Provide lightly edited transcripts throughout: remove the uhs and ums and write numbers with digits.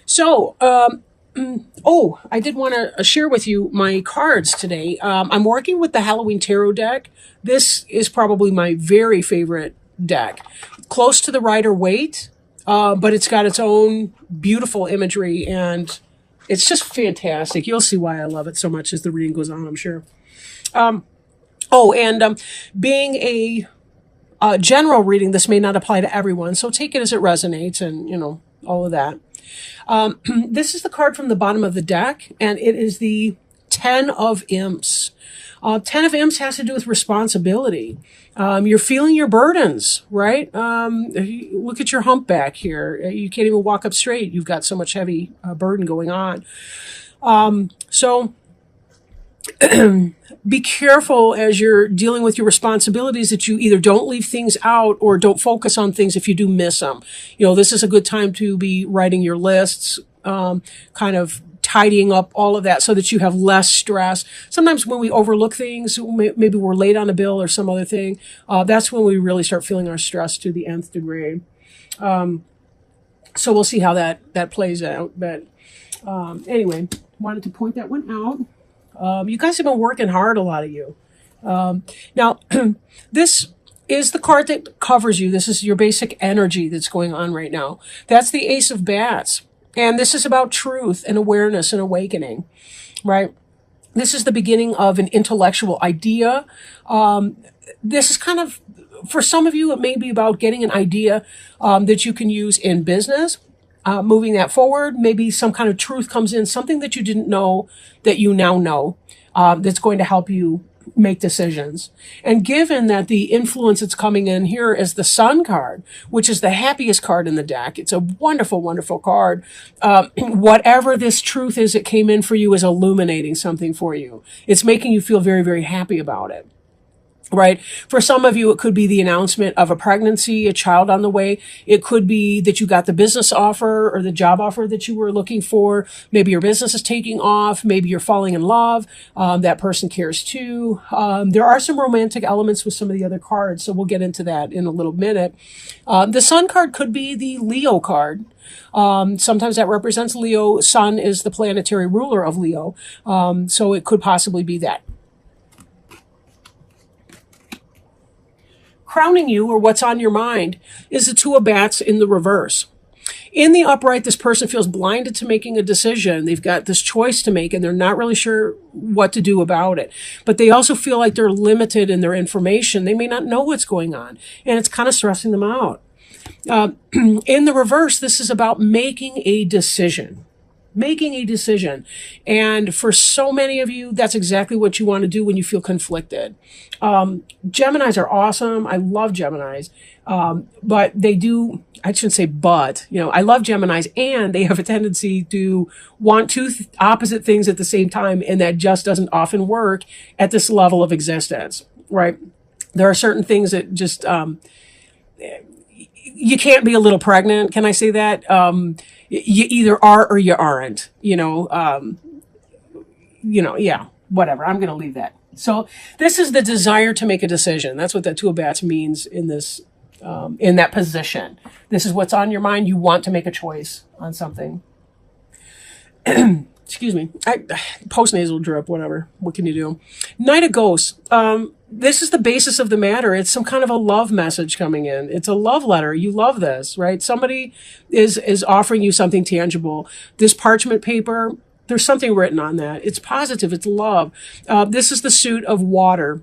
So, oh, I did want to share with you my cards today. I'm working with the Halloween Tarot deck. This is probably my very favorite deck. Close to the Rider Waite, but it's got its own beautiful imagery and it's just fantastic. You'll see why I love it so much as the reading goes on, I'm sure. Oh, and being a general reading, this may not apply to everyone, so take it as it resonates and, all of that. This is the card from the bottom of the deck, and it is the Ten of Imps. Ten of Imps has to do with responsibility. You're feeling your burdens, right? Look at your humpback here. You can't even walk up straight. You've got so much heavy burden going on. So be careful as you're dealing with your responsibilities that you either don't leave things out or don't focus on things if you do miss them. This is a good time to be writing your lists, kind of tidying up all of that so that you have less stress. Sometimes when we overlook things, maybe we're late on a bill or some other thing, that's when we really start feeling our stress to the nth degree. So we'll see how that plays out. But anyway, wanted to point that one out. You guys have been working hard, a lot of you. Now, this is the card that covers you. This is your basic energy that's going on right now. That's the Ace of Bats. And this is about truth and awareness and awakening, right? This is the beginning of an intellectual idea. This is kind of, for some of you, it may be about getting an idea that you can use in business. Moving that forward, maybe some kind of truth comes in, something that you didn't know that you now know, that's going to help you make decisions. And given that the influence that's coming in here is the Sun card, which is the happiest card in the deck, it's a wonderful, wonderful card. Whatever this truth is that came in for you is illuminating something for you. It's making you feel very, very happy about it. Right? For some of you, it could be the announcement of a pregnancy, a child on the way. It could be that you got the business offer or the job offer that you were looking for. Maybe your business is taking off. Maybe you're falling in love. That person cares too. There are some romantic elements with some of the other cards, so we'll get into that in a little minute. The Sun card could be the Leo card. Sometimes that represents Leo. Sun is the planetary ruler of Leo. So it could possibly be that. Crowning you, or what's on your mind, is the Two of Bats in the reverse. In the upright, this person feels blinded to making a decision. They've got this choice to make and they're not really sure what to do about it. But they also feel like they're limited in their information. They may not know what's going on, and it's kind of stressing them out. In the reverse, this is about making a decision. Making a decision. And for so many of you, that's exactly what you want to do when you feel conflicted. Geminis are awesome. I love Geminis. But they do, I shouldn't say but, I love Geminis, and they have a tendency to want two opposite things at the same time. And that just doesn't often work at this level of existence, right? There are certain things that just, you can't be a little pregnant. Can I say that? You either are or you aren't, yeah, whatever. I'm going to leave that. So this is the desire to make a decision. That's what that Two of Bats means in this, in that position. This is what's on your mind. You want to make a choice on something. Excuse me. Post-nasal drip, whatever. What can you do? Knight of Ghosts. This is the basis of the matter. It's some kind of a love message coming in. It's a love letter. You love this, right? Somebody is offering you something tangible. This parchment paper, there's something written on that. It's positive. It's love. This is the suit of water.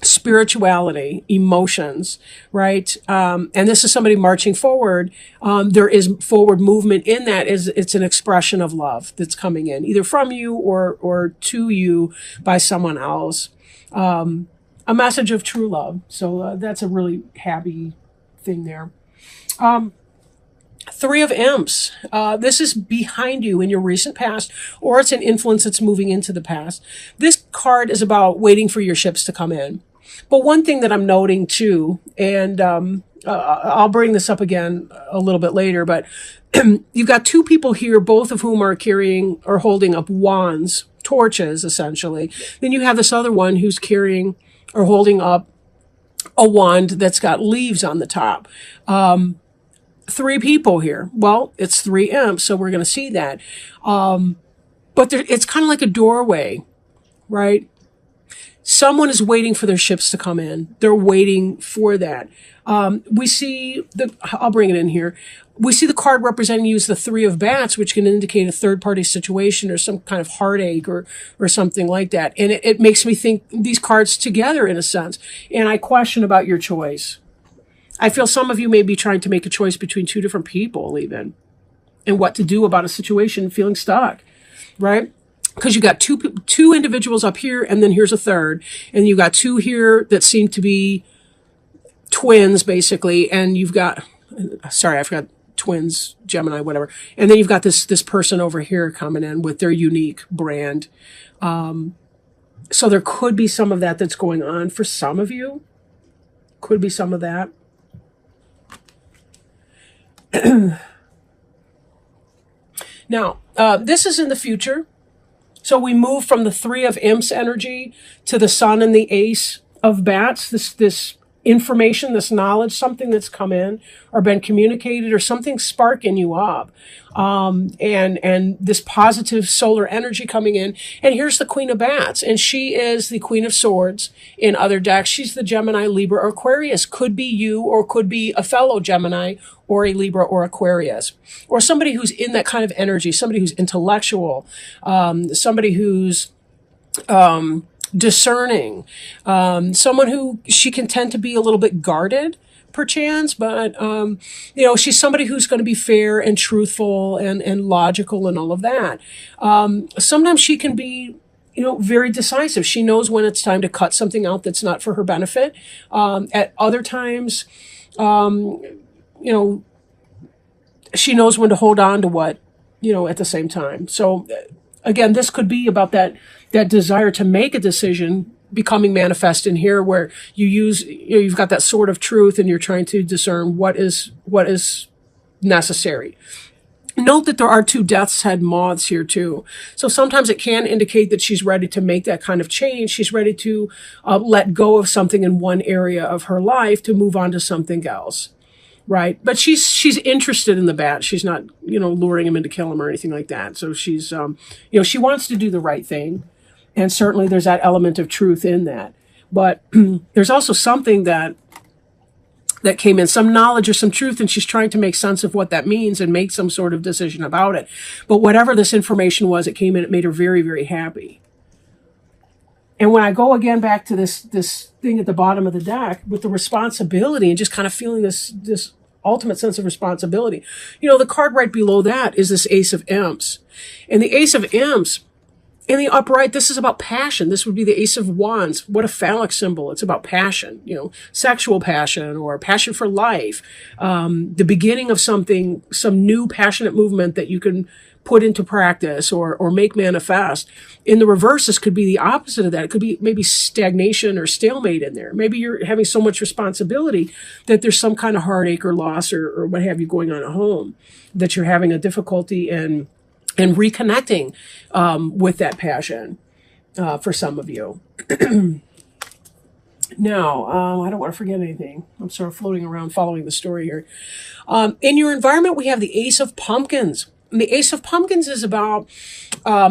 Spirituality, emotions, right? And this is somebody marching forward. There is forward movement in that. It's an expression of love that's coming in, either from you or to you by someone else. A message of true love. So that's a really happy thing there. Three of Imps. This is behind you in your recent past, or it's an influence that's moving into the past. This card is about waiting for your ships to come in. But one thing that I'm noting too, and I'll bring this up again a little bit later, but you've got two people here, both of whom are carrying or holding up wands, torches, essentially. Then you have this other one who's carrying or holding up a wand that's got leaves on the top. three people here. Well, it's three imps, so we're going to see that. But it's kind of like a doorway, right? Someone is waiting for their ships to come in. They're waiting for that. We see I'll bring it in here. We see the card representing you as the Three of Bats, which can indicate a third-party situation or some kind of heartache or something like that. And it makes me think these cards together in a sense. And I question about your choice. I feel some of you may be trying to make a choice between two different people even, and what to do about a situation, feeling stuck, right? Because you got two individuals up here, and then here's a third. And you got two here that seem to be twins, basically. And you've got, sorry, I forgot twins, Gemini, whatever. And then you've got this person over here coming in with their unique brand. So there could be some of that that's going on for some of you. Could be some of that. Now, this is in the future. So we move from the Three of Imps energy to the Sun and the Ace of Bats. This information, this knowledge, something that's come in or been communicated or something sparking you up. And this positive solar energy coming in. And here's the Queen of Bats. And she is the Queen of Swords in other decks. She's the Gemini, Libra, or Aquarius. Could be you or could be a fellow Gemini or a Libra or Aquarius. Or somebody who's in that kind of energy, somebody who's intellectual, somebody who's discerning, someone who she can tend to be a little bit guarded, perchance, but she's somebody who's going to be fair and truthful and logical and all of that. Sometimes she can be very decisive. She knows when it's time to cut something out that's not for her benefit. At other times, she knows when to hold on to what, at the same time. So again, this could be about that desire to make a decision becoming manifest in here, where you've got that sword of truth and you're trying to discern what is necessary. Note that there are two death's head moths here too. So sometimes it can indicate that she's ready to make that kind of change. She's ready to let go of something in one area of her life to move on to something else. Right. But she's interested in the bat. She's not, luring him in to kill him or anything like that. So she's, she wants to do the right thing. And certainly there's that element of truth in that. But there's also something that came in, some knowledge or some truth, and she's trying to make sense of what that means and make some sort of decision about it. But whatever this information was, it came in, it made her very, very happy. And when I go again back to this thing at the bottom of the deck with the responsibility and just kind of feeling this ultimate sense of responsibility, the card right below that is this Ace of Imps. And the Ace of Imps in the upright, this is about passion. This would be the Ace of Wands. What a phallic symbol. It's about passion, sexual passion or passion for life. The beginning of something, some new passionate movement that you can put into practice or make manifest. In the reverse, this could be the opposite of that. It could be maybe stagnation or stalemate in there. Maybe you're having so much responsibility that there's some kind of heartache or loss or what have you going on at home, that you're having a difficulty in reconnecting with that passion for some of you. Now, I don't want to forget anything. I'm sort of floating around following the story here. In your environment, we have the Ace of Pumpkins. And the Ace of Pumpkins is about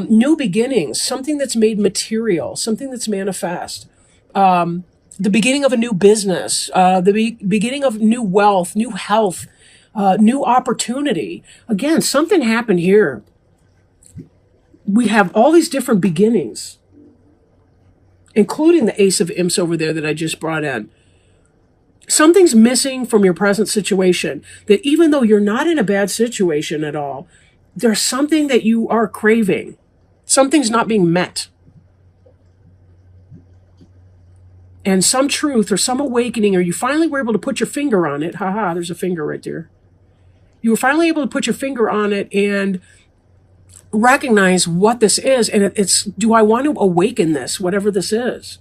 new beginnings, something that's made material, something that's manifest. The beginning of a new business, the beginning of new wealth, new health, new opportunity. Again, something happened here. We have all these different beginnings, including the Ace of Imps over there that I just brought in. Something's missing from your present situation, that even though you're not in a bad situation at all, there's something that you are craving. Something's not being met. And some truth or some awakening, or you finally were able to put your finger on it. Haha, there's a finger right there. You were finally able to put your finger on it and recognize what this is. And it's, do I want to awaken this, whatever this is?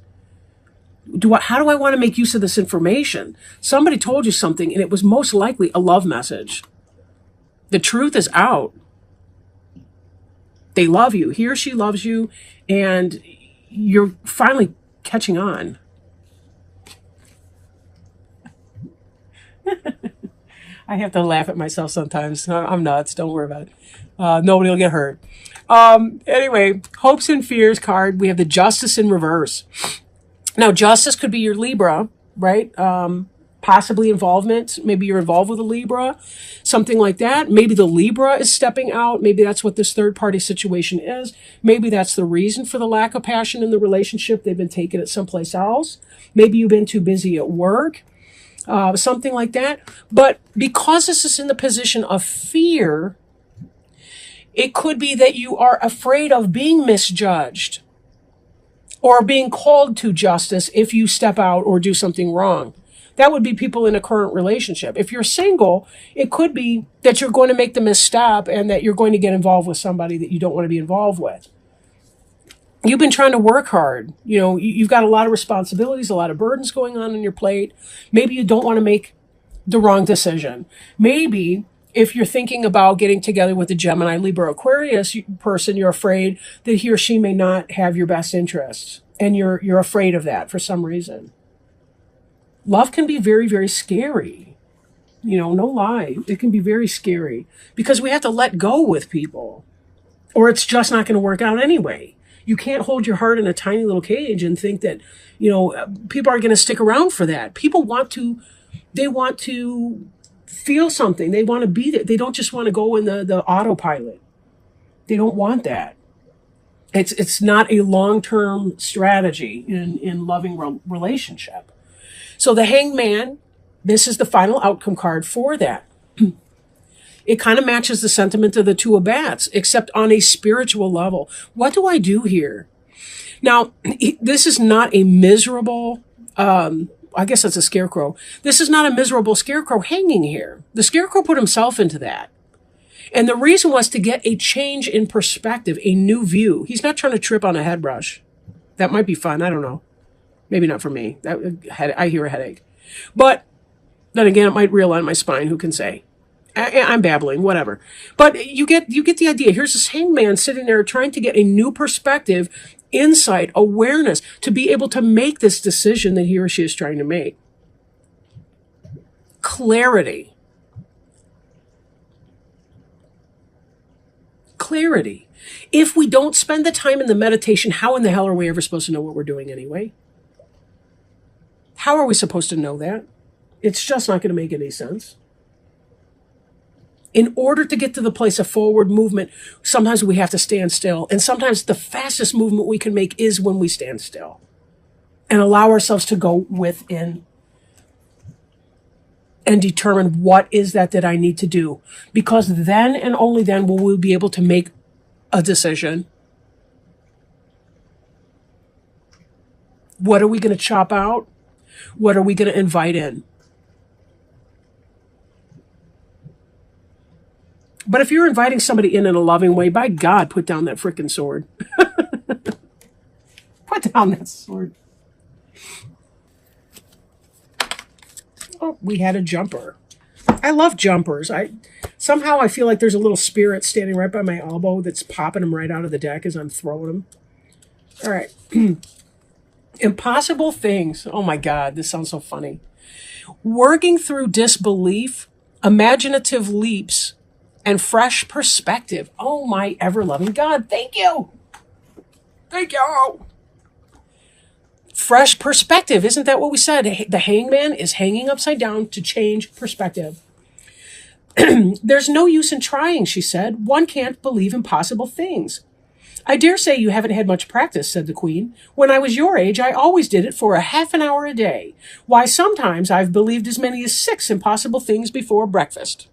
How do I want to make use of this information? Somebody told you something, and it was most likely a love message. The truth is out. They love you. He or she loves you, and you're finally catching on. I have to laugh at myself sometimes. I'm nuts. Don't worry about it. Nobody will get hurt. Anyway, hopes and fears card. We have the Justice in reverse. Now, Justice could be your Libra, right? Possibly involvement. Maybe you're involved with a Libra, something like that. Maybe the Libra is stepping out. Maybe that's what this third party situation is. Maybe that's the reason for the lack of passion in the relationship. They've been taking it someplace else. Maybe you've been too busy at work, something like that. But because this is in the position of fear, it could be that you are afraid of being misjudged or being called to justice if you step out or do something wrong. That would be people in a current relationship. If you're single, it could be that you're going to make the misstep and that you're going to get involved with somebody that you don't want to be involved with. You've been trying to work hard. You know, you've got a lot of responsibilities, a lot of burdens going on your plate. Maybe you don't want to make the wrong decision. Maybe if you're thinking about getting together with a Gemini, Libra, Aquarius person, you're afraid that he or she may not have your best interests. And you're afraid of that for some reason. Love can be very, very scary. You know, no lie. It can be very scary because we have to let go with people or it's just not going to work out anyway. You can't hold your heart in a tiny little cage and think that, you know, people are going to stick around for that. People want to feel something. They want to be there. They don't just want to go in the autopilot. They don't want that. It's not a long-term strategy in loving relationship. So the Hangman, this is the final outcome card for that. It kind of matches the sentiment of the Two of Bats, except on a spiritual level. What do I do here? Now, this is not a miserable, I guess that's a scarecrow. This is not a miserable scarecrow hanging here. The scarecrow put himself into that. And the reason was to get a change in perspective, a new view. He's not trying to trip on a head brush. That might be fun. I don't know. Maybe not for me. I hear a headache. But then again, it might realign my spine. Who can say? I'm babbling, whatever. But you get the idea. Here's this hangman sitting there trying to get a new perspective, insight, awareness, to be able to make this decision that he or she is trying to make. Clarity. Clarity. If we don't spend the time in the meditation, how in the hell are we ever supposed to know what we're doing anyway? How are we supposed to know that? It's just not going to make any sense. In order to get to the place of forward movement, sometimes we have to stand still. And sometimes the fastest movement we can make is when we stand still and allow ourselves to go within and determine what is that I need to do. Because then and only then will we be able to make a decision. What are we going to chop out? What are we going to invite in? But if you're inviting somebody in a loving way, by God, put down that frickin' sword. Put down that sword. Oh, we had a jumper. I love jumpers. Somehow I feel like there's a little spirit standing right by my elbow that's popping them right out of the deck as I'm throwing them. All right. Impossible things. Oh my God, this sounds so funny. Working through disbelief, imaginative leaps, and fresh perspective. Oh my ever-loving God, thank you. Thank you. Fresh perspective, isn't that what we said? The hangman is hanging upside down to change perspective. There's no use in trying, she said. One can't believe impossible things. I dare say you haven't had much practice, said the Queen. When I was your age, I always did it for a half an hour a day. Why, sometimes I've believed as many as 6 impossible things before breakfast.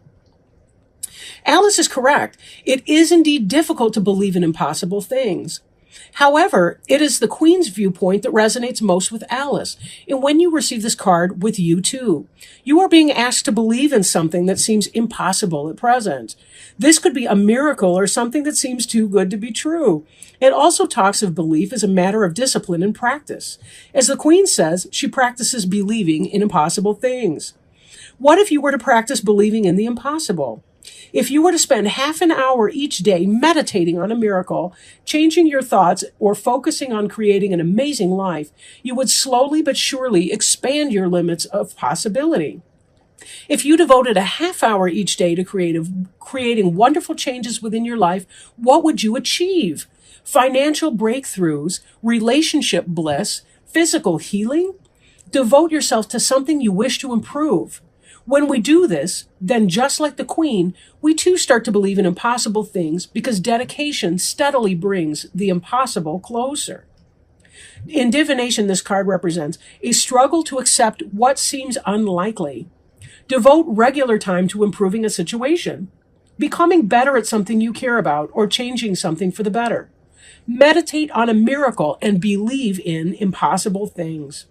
Alice is correct. It is indeed difficult to believe in impossible things. However, it is the Queen's viewpoint that resonates most with Alice. And when you receive this card, with you too. You are being asked to believe in something that seems impossible at present. This could be a miracle or something that seems too good to be true. It also talks of belief as a matter of discipline and practice. As the Queen says, she practices believing in impossible things. What if you were to practice believing in the impossible? If you were to spend half an hour each day meditating on a miracle, changing your thoughts, or focusing on creating an amazing life, you would slowly but surely expand your limits of possibility. If you devoted a half hour each day to creating wonderful changes within your life, what would you achieve? Financial breakthroughs, relationship bliss, physical healing? Devote yourself to something you wish to improve. When we do this, then just like the Queen, we too start to believe in impossible things because dedication steadily brings the impossible closer. In divination, this card represents a struggle to accept what seems unlikely. Devote regular time to improving a situation, becoming better at something you care about, or changing something for the better. Meditate on a miracle and believe in impossible things.